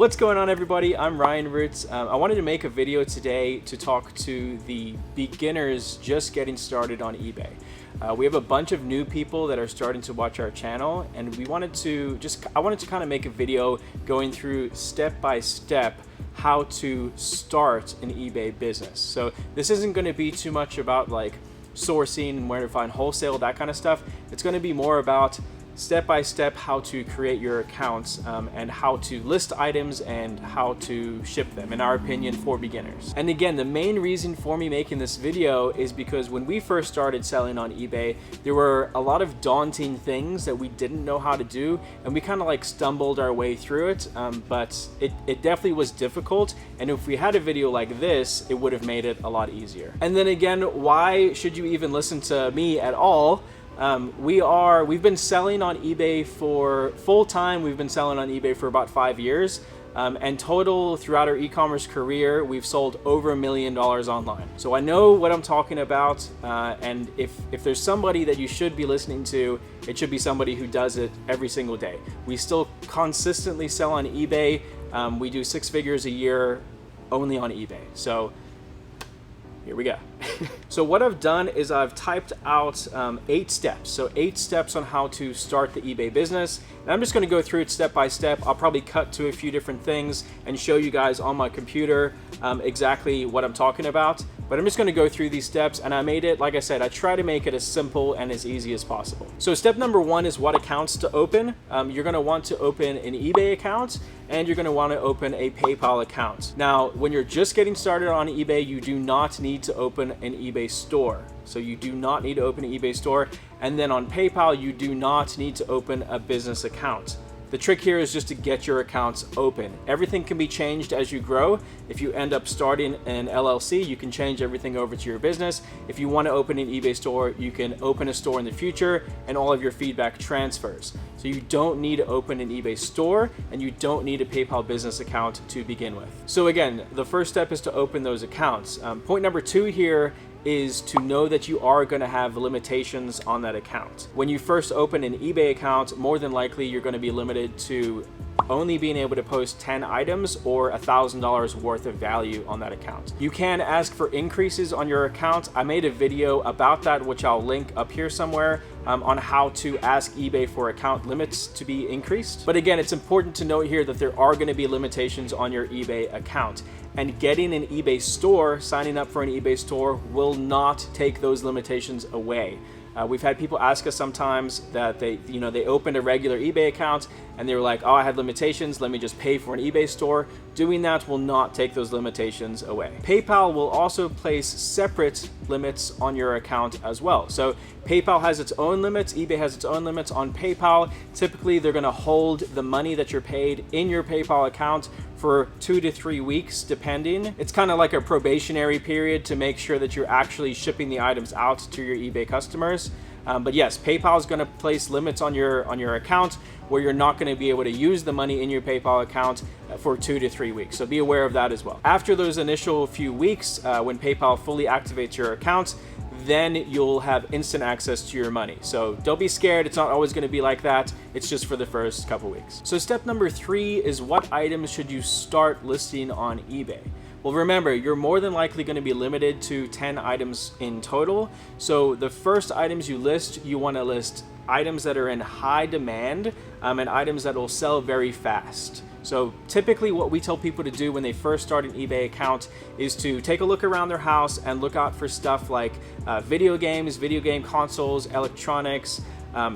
What's going on, everybody? I'm Ryan Roots. I wanted to make a video today to talk to the beginners just getting started on eBay. We have a bunch of new people that are starting to watch our channel, and I wanted to kind of make a video going through step by step how to start an eBay business. So this isn't going to be too much about like sourcing and where to find wholesale, that kind of stuff. It's going to be more about step by step how to create your accounts and how to list items and how to ship them, in our opinion, for beginners. And again, the main reason for me making this video is because when we first started selling on eBay, there were a lot of daunting things that we didn't know how to do, and we kind of like stumbled our way through it, but it definitely was difficult, and if we had a video like this, it would have made it a lot easier. And then again, why should you even listen to me at all? We've been selling on eBay for full time. We've been selling on eBay for about 5 years. And total throughout our e-commerce career, we've sold over $1 million online. So I know what I'm talking about. And if there's somebody that you should be listening to, it should be somebody who does it every single day. We still consistently sell on eBay. We do 6 figures a year only on eBay. So here we go. So what I've done is I've typed out 8 steps. So 8 steps on how to start the eBay business. And I'm just going to go through it step by step. I'll probably cut to a few different things and show you guys on my computer exactly what I'm talking about. But I'm just going to go through these steps, and I made it, like I said, I try to make it as simple and as easy as possible. So step number 1 is what accounts to open. You're going to want to open an eBay account, and you're going to want to open a PayPal account. Now, when you're just getting started on eBay, you do not need to open an eBay store. So you do not need to open an eBay store. And then on PayPal, you do not need to open a business account. The trick here is just to get your accounts open. Everything can be changed as you grow. If you end up starting an LLC, you can change everything over to your business. If you want to open an eBay store, you can open a store in the future, and all of your feedback transfers. So you don't need to open an eBay store, and you don't need a PayPal business account to begin with. So again, the first step is to open those accounts. Point number 2 here is to know that you are going to have limitations on that account. When you first open an eBay account, more than likely you're going to be limited to only being able to post 10 items or $1,000 worth of value on that account. You can ask for increases on your account. I made a video about that, which I'll link up here somewhere, on how to ask eBay for account limits to be increased. But again, it's important to note here that there are going to be limitations on your eBay account. And getting an eBay store, signing up for an eBay store, will not take those limitations away. We've had people ask us sometimes that they opened a regular eBay account and they were like, oh, I had limitations, let me just pay for an eBay store. Doing that will not take those limitations away. PayPal will also place separate limits on your account as well. So PayPal has its own limits, eBay has its own limits on PayPal. Typically, they're gonna hold the money that you're paid in your PayPal account for 2 to 3 weeks, depending. It's kind of like a probationary period to make sure that you're actually shipping the items out to your eBay customers. But yes, PayPal is going to place limits on your account where you're not going to be able to use the money in your PayPal account for 2 to 3 weeks. So be aware of that as well. After those initial few weeks, when PayPal fully activates your account, then you'll have instant access to your money. So don't be scared. It's not always going to be like that. It's just for the first couple weeks. So step number 3 is what items should you start listing on eBay? Well, remember, you're more than likely going to be limited to 10 items in total. So the first items you list, you want to list items that are in high demand and items that will sell very fast. So typically what we tell people to do when they first start an eBay account is to take a look around their house and look out for stuff like video games, video game consoles, electronics,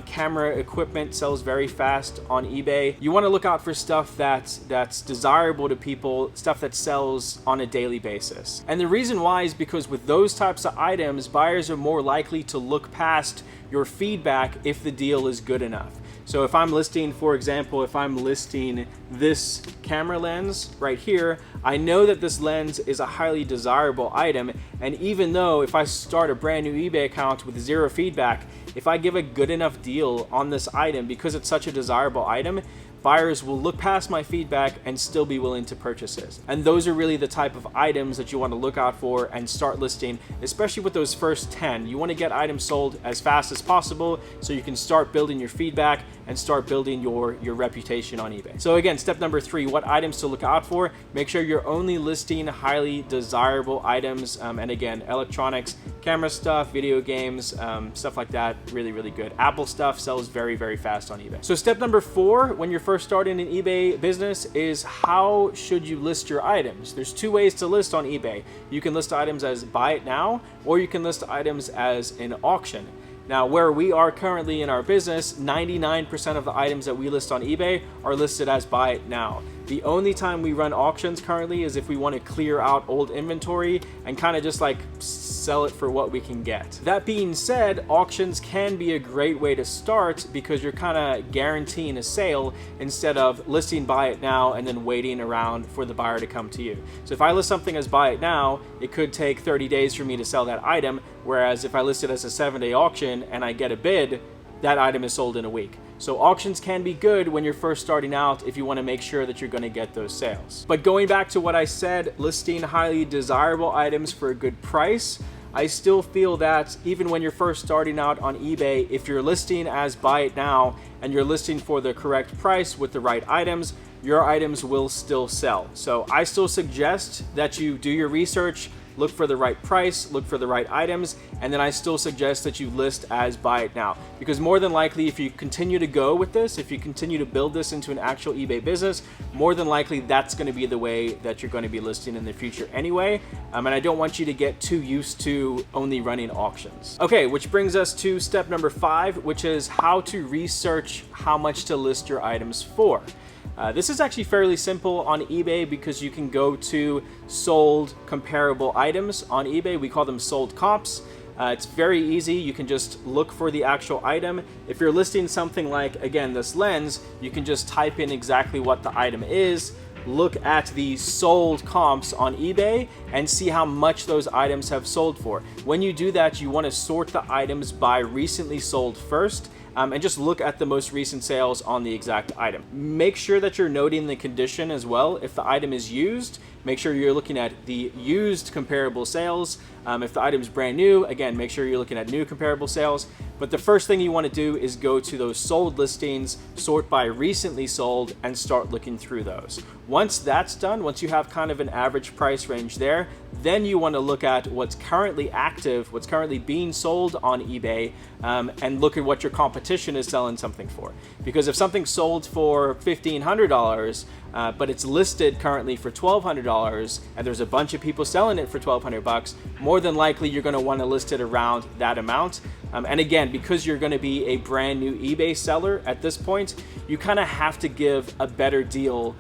camera equipment sells very fast on eBay. You want to look out for stuff that's desirable to people, stuff that sells on a daily basis. And the reason why is because with those types of items, buyers are more likely to look past your feedback if the deal is good enough. So if I'm listing, for example, if I'm listing this camera lens right here, I know that this lens is a highly desirable item. And even though if I start a brand new eBay account with 0 feedback, if I give a good enough deal on this item, because it's such a desirable item, buyers will look past my feedback and still be willing to purchase this. And those are really the type of items that you want to look out for and start listing, especially with those first 10. You want to get items sold as fast as possible so you can start building your feedback and start building your reputation on eBay. So again, step number 3, what items to look out for. Make sure you're only listing highly desirable items, and again, electronics, camera stuff, video games, stuff like that, really, really good. Apple stuff sells very, very fast on eBay. So step number 4, when you're first starting an eBay business, is how should you list your items? There's 2 ways to list on eBay. You can list items as buy it now, or you can list items as an auction. Now, where we are currently in our business, 99% of the items that we list on eBay are listed as buy it now. The only time we run auctions currently is if we want to clear out old inventory and kind of just like sell it for what we can get. That being said, auctions can be a great way to start because you're kind of guaranteeing a sale instead of listing buy it now and then waiting around for the buyer to come to you. So if I list something as buy it now, it could take 30 days for me to sell that item, whereas if I list it as a 7-day auction and I get a bid, that item is sold in a week. So auctions can be good when you're first starting out if you want to make sure that you're going to get those sales. But going back to what I said, listing highly desirable items for a good price, I still feel that even when you're first starting out on eBay, if you're listing as buy it now and you're listing for the correct price with the right items, your items will still sell. So I still suggest that you do your research, look for the right price, look for the right items, and then I still suggest that you list as buy it now. Because more than likely, if you continue to go with this, if you continue to build this into an actual eBay business, more than likely that's going to be the way that you're going to be listing in the future anyway. And I don't want you to get too used to only running auctions. Okay, which brings us to step number 5, which is how to research how much to list your items for. This is actually fairly simple on eBay because you can go to sold comparable items on eBay. We call them sold comps. It's very easy. You can just look for the actual item. If you're listing something like, again, this lens, you can just type in exactly what the item is, look at the sold comps on eBay and see how much those items have sold for. When you do that, you want to sort the items by recently sold first. And just look at the most recent sales on the exact item. Make sure that you're noting the condition as well. If the item is used, make sure you're looking at the used comparable sales. If the item is brand new, again, make sure you're looking at new comparable sales. But the first thing you want to do is go to those sold listings, sort by recently sold, and start looking through those. Once that's done, once you have kind of an average price range there, then you want to look at what's currently active, what's currently being sold on eBay, and look at what your competition is selling something for. Because if something's sold for $1,500, but it's listed currently for $1,200, and there's a bunch of people selling it for $1,200, more than likely you're going to want to list it around that amount. And again, because you're going to be a brand new eBay seller at this point, you kind of have to give a better deal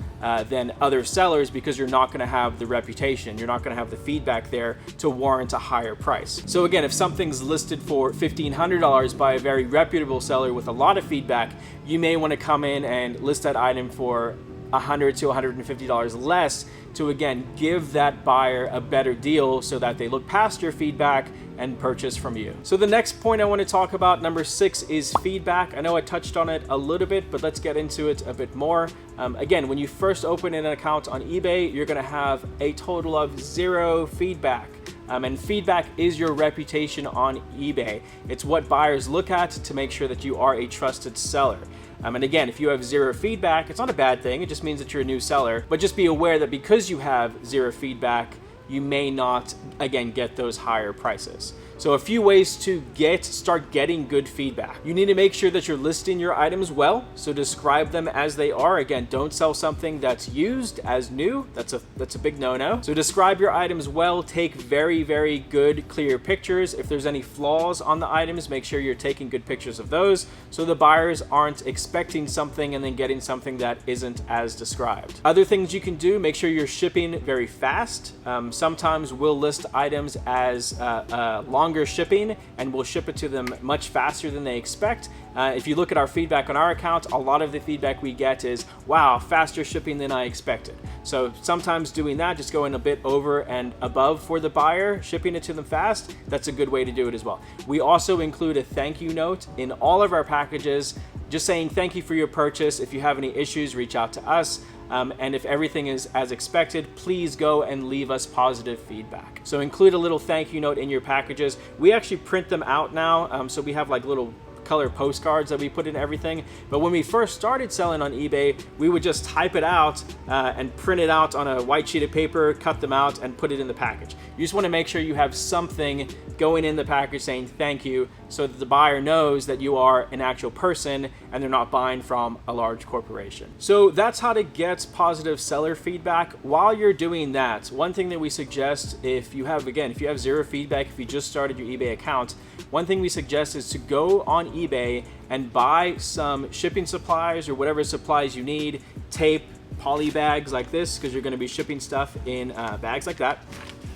than other sellers because you're not going to have the reputation, you're not going to have the feedback there to warrant a higher price. So again, if something's listed for $1,500 by a very reputable seller with a lot of feedback, you may want to come in and list that item for $100 to $150 less to, again, give that buyer a better deal so that they look past your feedback and purchase from you. So the next point I want to talk about, number 6, is feedback. I know I touched on it a little bit, but let's get into it a bit more. Again, when you first open an account on eBay, you're going to have a total of 0 feedback. And feedback is your reputation on eBay. It's what buyers look at to make sure that you are a trusted seller. And again, if you have 0 feedback, it's not a bad thing. It just means that you're a new seller. But just be aware that because you have 0 feedback, you may not, again, get those higher prices. So a few ways to start getting good feedback. You need to make sure that you're listing your items well. So describe them as they are. Again, don't sell something that's used as new. That's a big no-no. So describe your items well. Take very, very good, clear pictures. If there's any flaws on the items, make sure you're taking good pictures of those so the buyers aren't expecting something and then getting something that isn't as described. Other things you can do, make sure you're shipping very fast. Sometimes we'll list items as longer shipping and we'll ship it to them much faster than they expect. If you look at our feedback on our account, a lot of the feedback we get is, wow, faster shipping than I expected. So sometimes doing that, just going a bit over and above for the buyer, shipping it to them fast, that's a good way to do it as well. We also include a thank you note in all of our packages, just saying thank you for your purchase. If you have any issues, reach out to us. And if everything is as expected, please go and leave us positive feedback. So include a little thank you note in your packages. We actually print them out now, so we have like little color postcards that we put in everything. But when we first started selling on eBay, we would just type it out and print it out on a white sheet of paper, cut them out, and put it in the package. You just want to make sure you have something going in the package saying thank you, so that the buyer knows that you are an actual person and they're not buying from a large corporation. So that's how to get positive seller feedback. While you're doing that, one thing that we suggest, if you have zero feedback, if you just started your eBay account, one thing we suggest is to go on eBay and buy some shipping supplies or whatever supplies you need, tape, poly bags like this, because you're going to be shipping stuff in bags like that.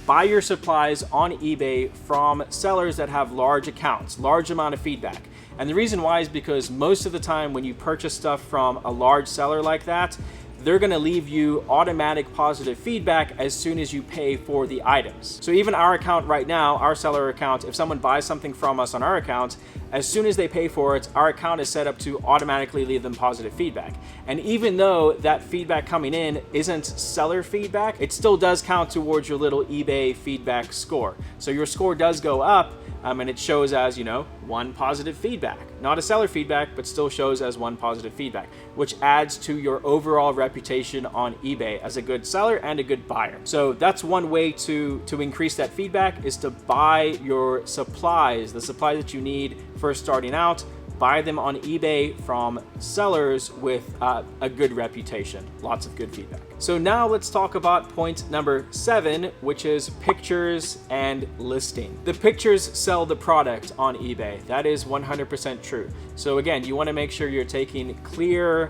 Buy your supplies on eBay from sellers that have large accounts, large amount of feedback. And the reason why is because most of the time when you purchase stuff from a large seller like that, they're going to leave you automatic positive feedback as soon as you pay for the items. So even our account right now, our seller account, if someone buys something from us on our account, as soon as they pay for it, our account is set up to automatically leave them positive feedback. And even though that feedback coming in isn't seller feedback, it still does count towards your little eBay feedback score. So your score does go up, and it shows as, one positive feedback. Not a seller feedback, but still shows as one positive feedback, which adds to your overall reputation on eBay as a good seller and a good buyer. So that's one way to increase that feedback, is to buy your supplies, the supplies that you need first starting out. Buy them on eBay from sellers with a good reputation, lots of good feedback. So now let's talk about point number 7, which is pictures and listing. The pictures sell the product on eBay. That is 100% true. So again, you want to make sure you're taking clear,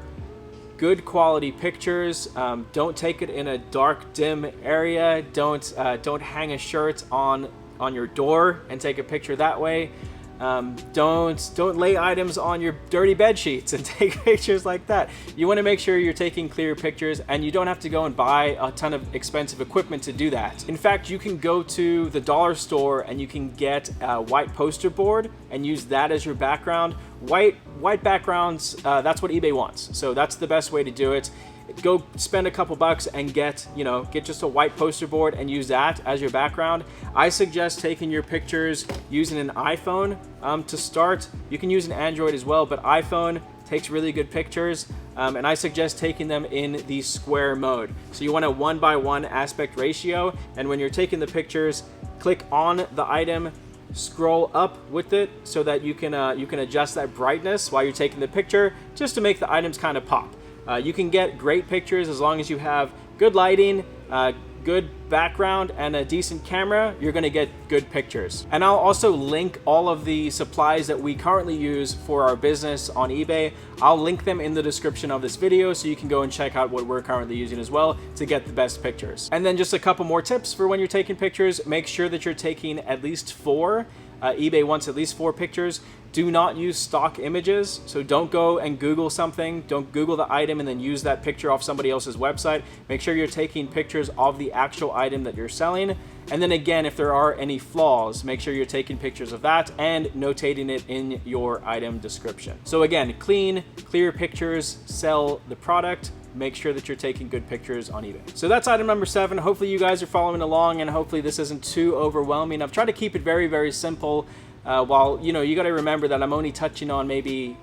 good quality pictures. Don't take it in a dark, dim area. Don't hang a shirt on your door and take a picture that way. Don't lay items on your dirty bed sheets and take pictures like that. You want to make sure you're taking clear pictures, and you don't have to go and buy a ton of expensive equipment to do that. In fact, you can go to the dollar store and you can get a white poster board and use that as your background. White backgrounds, that's what eBay wants. So that's the best way to do it. Go spend a couple bucks and get just a white poster board and use that as your background. I suggest taking your pictures using an iPhone to start. You can use an Android as well, but iPhone takes really good pictures, and I suggest taking them in the square mode. So you want a 1:1 aspect ratio, and when you're taking the pictures, click on the item, scroll up with it so that you can adjust that brightness while you're taking the picture, just to make the items kind of pop. You can get great pictures as long as you have good lighting, good background, and a decent camera. You're going to get good pictures. And I'll also link all of the supplies that we currently use for our business on eBay. I'll link them in the description of this video, so you can go and check out what we're currently using as well to get the best pictures. And then just a couple more tips for when you're taking pictures. Make sure that you're taking at least 4. eBay wants at least 4 pictures. Do not use stock images. So don't go and Google something. Don't Google the item and then use that picture off somebody else's website. Make sure you're taking pictures of the actual item that you're selling. And then again, if there are any flaws, make sure you're taking pictures of that and notating it in your item description. So again, clean, clear pictures sell the product. Make sure that you're taking good pictures on eBay. So that's item number 7. Hopefully you guys are following along, and hopefully this isn't too overwhelming. I've tried to keep it very, very simple. While, you got to remember that I'm only touching on maybe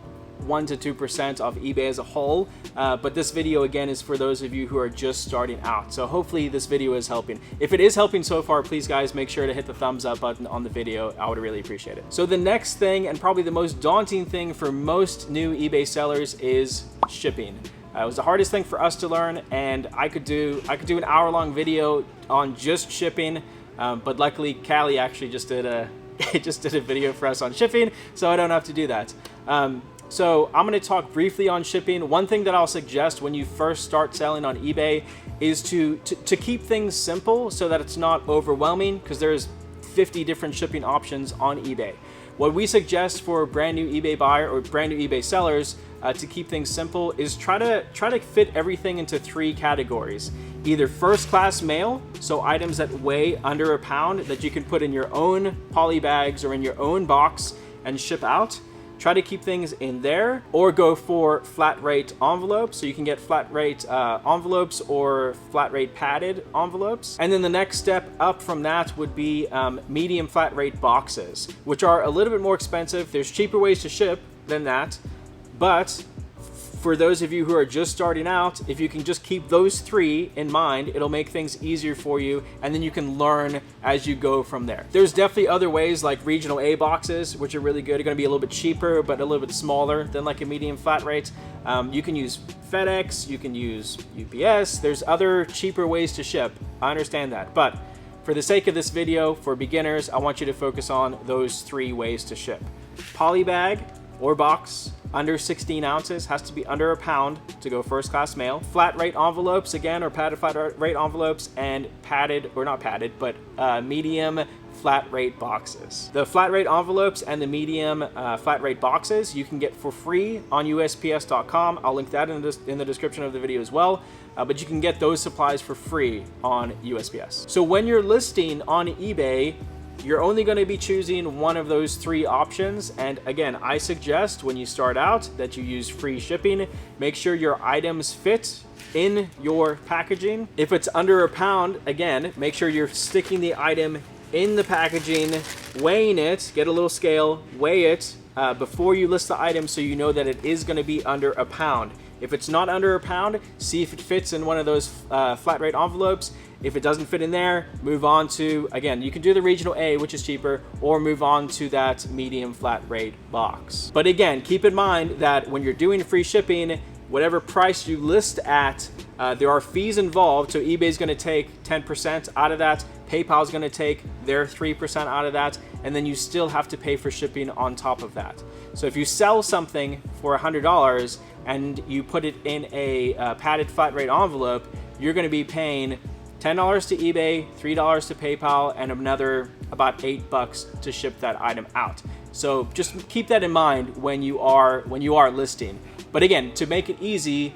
1 to 2% of eBay as a whole. But this video, again, is for those of you who are just starting out. So hopefully this video is helping. If it is helping so far, please, guys, make sure to hit the thumbs up button on the video. I would really appreciate it. So the next thing, and probably the most daunting thing for most new eBay sellers, is shipping. It was the hardest thing for us to learn, and I could do an hour-long video on just shipping, but luckily Callie actually just did a video for us on shipping, so I don't have to do that. So I'm going to talk briefly on shipping. One thing that I'll suggest when you first start selling on eBay is to keep things simple so that it's not overwhelming, because there's 50 different shipping options on eBay. What we suggest for a brand new eBay buyer or brand new eBay sellers to keep things simple is try to fit everything into 3 categories. Either first class mail, so items that weigh under a pound that you can put in your own poly bags or in your own box and ship out. Try to keep things in there, or go for flat rate envelopes. So you can get flat rate envelopes or flat rate padded envelopes. And then the next step up from that would be medium flat rate boxes, which are a little bit more expensive. There's cheaper ways to ship than that, but for those of you who are just starting out, if you can just keep those 3 in mind, it'll make things easier for you, and then you can learn as you go from there. There's definitely other ways, like regional A boxes, which are really good. They're gonna be a little bit cheaper, but a little bit smaller than like a medium flat rate. You can use FedEx, you can use UPS. There's other cheaper ways to ship. I understand that, but for the sake of this video, for beginners, I want you to focus on those 3 ways to ship. Poly bag or box, under 16 ounces, has to be under a pound to go first class mail. Flat rate envelopes, again, or padded flat rate envelopes, and padded, or not padded, but medium flat rate boxes. The flat rate envelopes and the medium flat rate boxes you can get for free on USPS.com. I'll link that in the description of the video as well. But you can get those supplies for free on USPS. So when you're listing on eBay, you're only going to be choosing one of those 3 options. And again, I suggest when you start out that you use free shipping. Make sure your items fit in your packaging. If it's under a pound, again, make sure you're sticking the item in the packaging, weighing it, get a little scale, weigh it before you list the item so you know that it is going to be under a pound. If it's not under a pound, see if it fits in one of those flat rate envelopes. If it doesn't fit in there, move on to, again, you can do the regional A, which is cheaper, or move on to that medium flat rate box. But again, keep in mind that when you're doing free shipping, whatever price you list at, there are fees involved. So eBay is going to take 10% out of that. PayPal is going to take their 3% out of that. And then you still have to pay for shipping on top of that. So if you sell something for $100 and you put it in a padded flat rate envelope, you're going to be paying $10 to eBay, $3 to PayPal, and another about $8 to ship that item out. So just keep that in mind when you are listing. But again, to make it easy,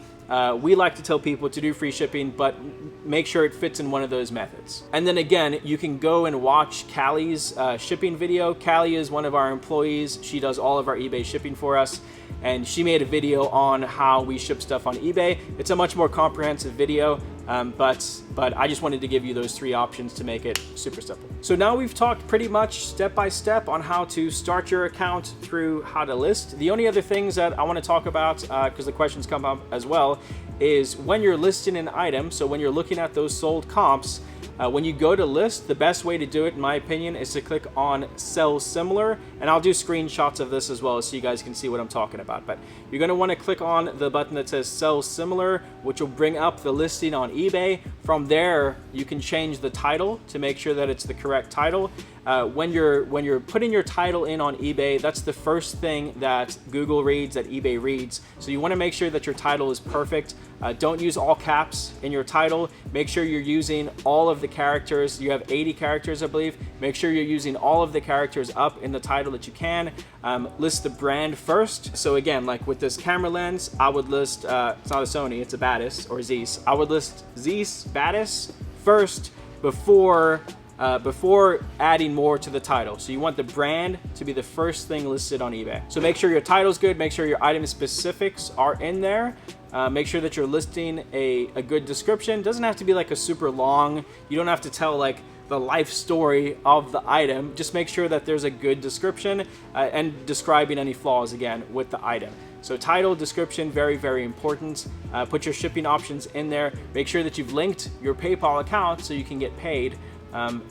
we like to tell people to do free shipping, but make sure it fits in one of those methods. And then again, you can go and watch Callie's shipping video. Callie is one of our employees. She does all of our eBay shipping for us. And she made a video on how we ship stuff on eBay. It's a much more comprehensive video, but I just wanted to give you those 3 options to make it super simple. So now we've talked pretty much step by step on how to start your account through how to list. The only other things that I want to talk about, because the questions come up as well, is when you're listing an item, so when you're looking at those sold comps, when you go to list, the best way to do it, in my opinion, is to click on Sell Similar, and I'll do screenshots of this as well so you guys can see what I'm talking about. But you're going to want to click on the button that says Sell Similar, which will bring up the listing on eBay. From there, you can change the title to make sure that it's the correct title. When you're putting your title in on eBay, that's the first thing that Google reads, that eBay reads. So you want to make sure that your title is perfect. Don't use all caps in your title. Make sure you're using all of the characters. You have 80 characters, I believe. Make sure you're using all of the characters up in the title that you can. List the brand first. So again, like with this camera lens, I would list, it's not a Sony, it's a Batis or Zeiss. I would list Zeiss, Batis first before adding more to the title. So you want the brand to be the first thing listed on eBay. So make sure your title's good, make sure your item specifics are in there. Make sure that you're listing a good description. Doesn't have to be like a super long, you don't have to tell like the life story of the item. Just make sure that there's a good description and describing any flaws again with the item. So title, description, very, very important. Put your shipping options in there. Make sure that you've linked your PayPal account so you can get paid.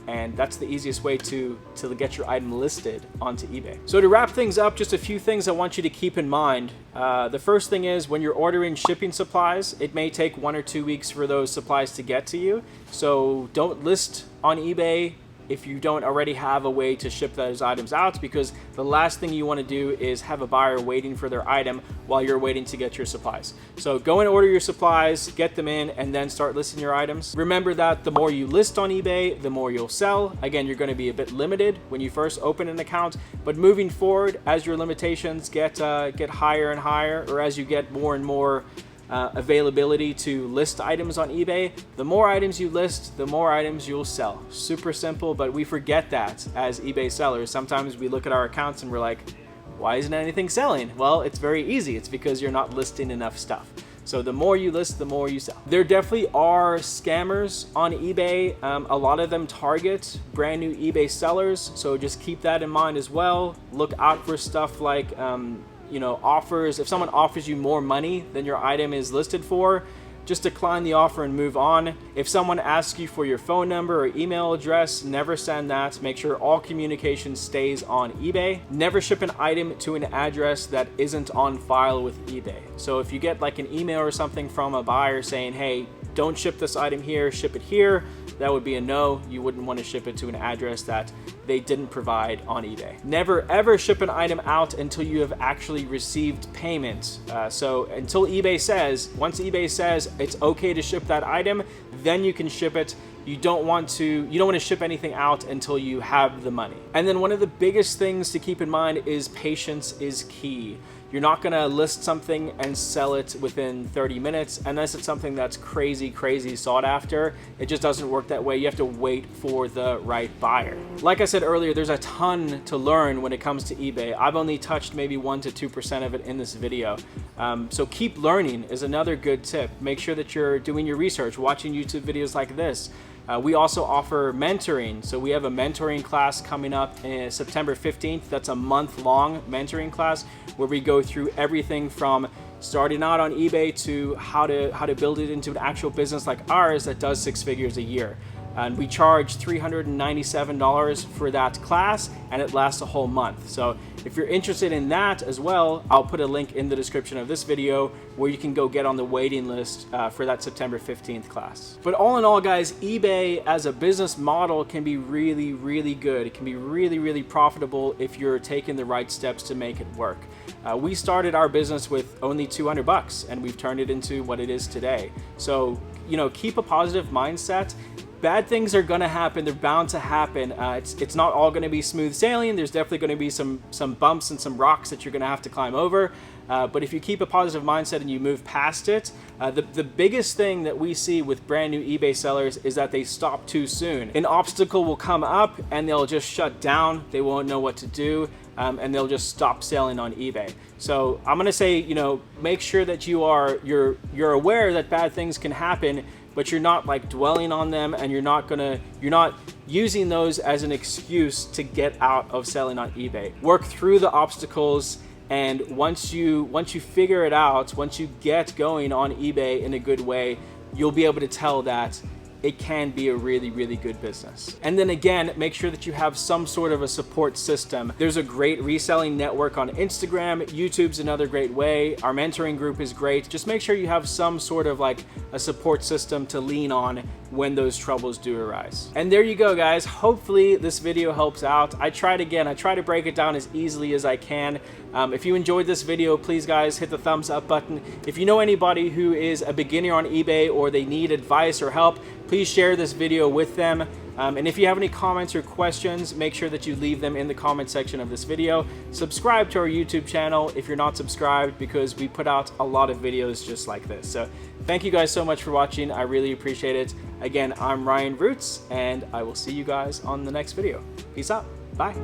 And that's the easiest way to get your item listed onto eBay. So to wrap things up, just a few things I want you to keep in mind. The first thing is when you're ordering shipping supplies, it may take 1 or 2 weeks for those supplies to get to you. So don't list on eBay if you don't already have a way to ship those items out, because the last thing you want to do is have a buyer waiting for their item while you're waiting to get your supplies. So go and order your supplies, get them in, and then start listing your items. Remember that the more you list on eBay, the more you'll sell. Again, you're going to be a bit limited when you first open an account, but moving forward, as your limitations get higher and higher, or as you get more and more availability to list items on eBay, the more items you list, the more items you'll sell. Super simple, but we forget that as eBay sellers. Sometimes we look at our accounts and we're like, why isn't anything selling? Well, it's very easy. It's because you're not listing enough stuff. So the more you list, the more you sell. There definitely are scammers on eBay. A lot of them target brand new eBay sellers. So just keep that in mind as well. Look out for stuff like offers. If someone offers you more money than your item is listed for, just decline the offer and move on. If someone asks you for your phone number or email address, never send that. Make sure all communication stays on eBay. Never ship an item to an address that isn't on file with eBay. So if you get like an email or something from a buyer saying, hey, don't ship this item here, ship it here, that would be a no. You wouldn't want to ship it to an address that they didn't provide on eBay. Never ever ship an item out until you have actually received payment. So until eBay says, once eBay says it's okay to ship that item, then you can ship it. You don't want to ship anything out until you have the money. And then one of the biggest things to keep in mind is patience is key. You're not gonna list something and sell it within 30 minutes unless it's something that's crazy sought after. It just doesn't work that way. You have to wait for the right buyer. Like I said earlier, there's a ton to learn when it comes to eBay. I've only touched maybe 1 to 2% of it in this video. So keep learning is another good tip. Make sure that you're doing your research, watching YouTube videos like this. We also offer mentoring. So we have a mentoring class coming up September 15th. That's a month-long mentoring class where we go through everything from starting out on eBay to how to build it into an actual business like ours that does 6 figures a year. And we charge $397 for that class, and it lasts a whole month. So if you're interested in that as well, I'll put a link in the description of this video where you can go get on the waiting list for that September 15th class. But all in all, guys, eBay as a business model can be really good. It can be really profitable if you're taking the right steps to make it work. We started our business with only $200 and we've turned it into what it is today. So, keep a positive mindset. Bad things are gonna happen. They're bound to happen. It's not all gonna be smooth sailing. There's definitely gonna be some bumps and some rocks that you're gonna have to climb over. But if you keep a positive mindset and you move past it, the biggest thing that we see with brand new eBay sellers is that they stop too soon. An obstacle will come up and they'll just shut down. They won't know what to do. And they'll just stop selling on eBay. So I'm gonna say, make sure that you're aware that bad things can happen, but you're not like dwelling on them, and you're not using those as an excuse to get out of selling on eBay. Work through the obstacles, and once you figure it out, once you get going on eBay in a good way, you'll be able to tell that it can be a really good business. And then again, make sure that you have some sort of a support system. There's a great reselling network on Instagram. YouTube's another great way. Our mentoring group is great. Just make sure you have some sort of like a support system to lean on when those troubles do arise. And there you go, guys. Hopefully this video helps out. I try to break it down as easily as I can. If you enjoyed this video, please guys hit the thumbs up button. If you know anybody who is a beginner on eBay or they need advice or help, please share this video with them. And if you have any comments or questions, make sure that you leave them in the comment section of this video. Subscribe to our YouTube channel if you're not subscribed, because we put out a lot of videos just like this. So thank you guys so much for watching. I really appreciate it. Again, I'm Ryan Roots, and I will see you guys on the next video. Peace out. Bye.